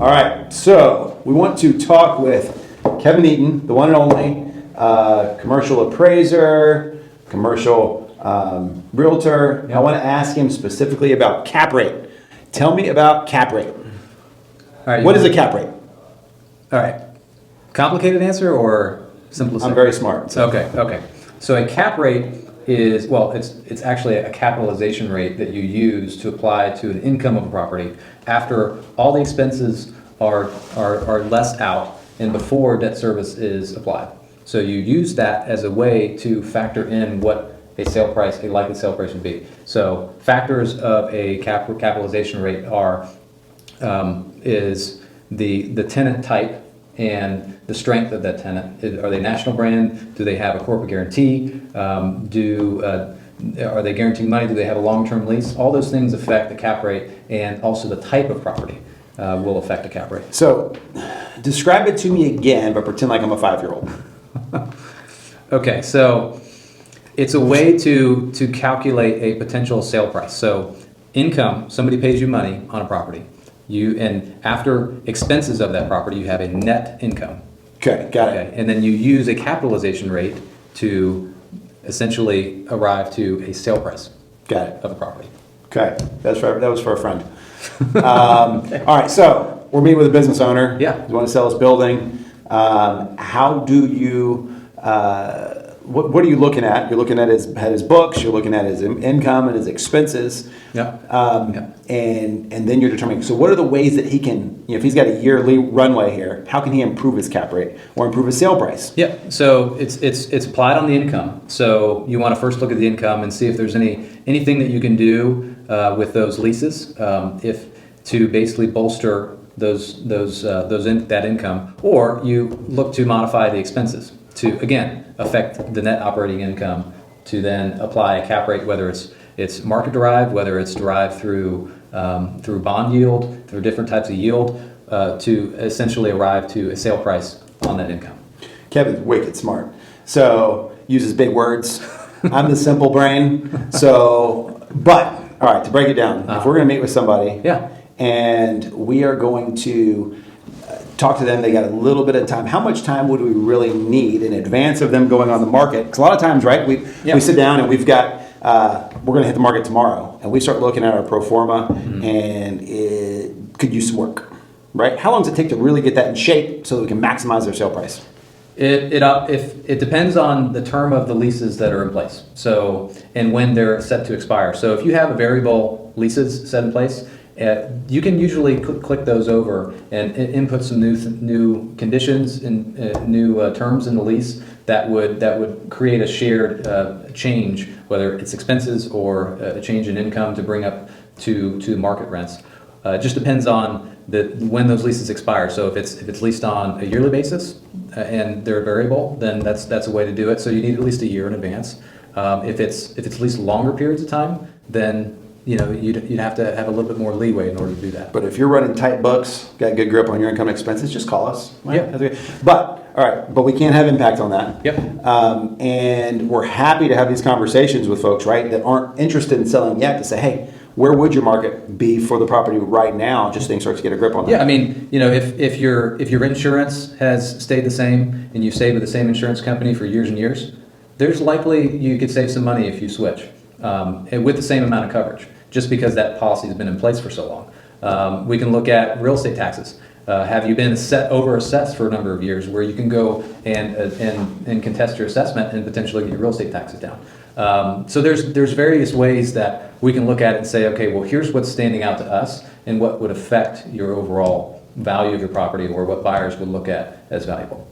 All right, so we want to talk with Kevin Eaton, the one and only commercial appraiser, commercial realtor. I want to ask him specifically about cap rate. Tell me about cap rate. All right, What is a cap rate? All right. Complicated answer or simplistic? I'm very smart. So. Okay. So a cap rate is, well, it's actually a capitalization rate that you use to apply to an income of a property after all the expenses are less out and before debt service is applied. So you use that as a way to factor in what a sale price, a likely sale price would be. So factors of a capitalization rate are is the tenant type and the strength of that tenant. Are they national brand? Do they have a corporate guarantee? Are they guaranteeing money? Do they have a long-term lease? All those things affect the cap rate, and also the type of property will affect the cap rate. So describe it to me again, but pretend like I'm a 5-year-old. Okay, so it's a way to calculate a potential sale price. So income, somebody pays you money on a property. And after expenses of that property, you have a net income. Okay, got it. And then you use a capitalization rate to essentially arrive to a sale price. Got it. Of the property. Okay, that was for a friend. All right, so we're meeting with a business owner. Yeah. You want to sell this building. How do you? What are you looking at? You're looking at his books. You're looking at his income and his expenses. Yeah. And then you're determining. So what are the ways that he can? If he's got a yearly runway here, how can he improve his cap rate or improve his sale price? Yeah. So it's applied on the income. So you want to first look at the income and see if there's anything that you can do with those leases, if to basically bolster that income, or you look to modify the expenses to again affect the net operating income, to then apply a cap rate, whether it's market derived, whether it's derived through bond yield, through different types of yield, to essentially arrive to a sale price on that income. Kevin's wicked smart, so uses big words. I'm the simple brain. So, but all right, to break it down, if we're going to meet with somebody, and we are going to talk to them, they got a little bit of time. How much time would we really need in advance of them going on the market? Because a lot of times, right, we sit down and we've got, we're going to hit the market tomorrow, and we start looking at our pro forma, and it could use some work, right? How long does it take to really get that in shape so that we can maximize their sale price? It depends on the term of the leases that are in place. So, and when they're set to expire. So if you have a variable leases set in place, you can usually click those over and input some new conditions and new terms in the lease that would create a shared change, whether it's expenses or a change in income to bring up to market rents. It just depends on when those leases expire. So if it's leased on a yearly basis and they're variable, then that's a way to do it. So you need at least a year in advance. If it's leased longer periods of time, then you'd have to have a little bit more leeway in order to do that. But if you're running tight books, got good grip on your income expenses, just call us. Right? Yeah. That's okay. But all right, but we can't have impact on that. Yep. And we're happy to have these conversations with folks, right, that aren't interested in selling yet, to say, hey, where would your market be for the property right now? Just things start to get a grip on that. Yeah, I mean, if your insurance has stayed the same and you stayed with the same insurance company for years and years, there's likely you could save some money if you switch, and with the same amount of coverage, just because that policy has been in place for so long. We can look at real estate taxes. Have you been over-assessed for a number of years, where you can go and contest your assessment and potentially get your real estate taxes down? So there's various ways that we can look at it and say, okay, well, here's what's standing out to us and what would affect your overall value of your property, or what buyers would look at as valuable.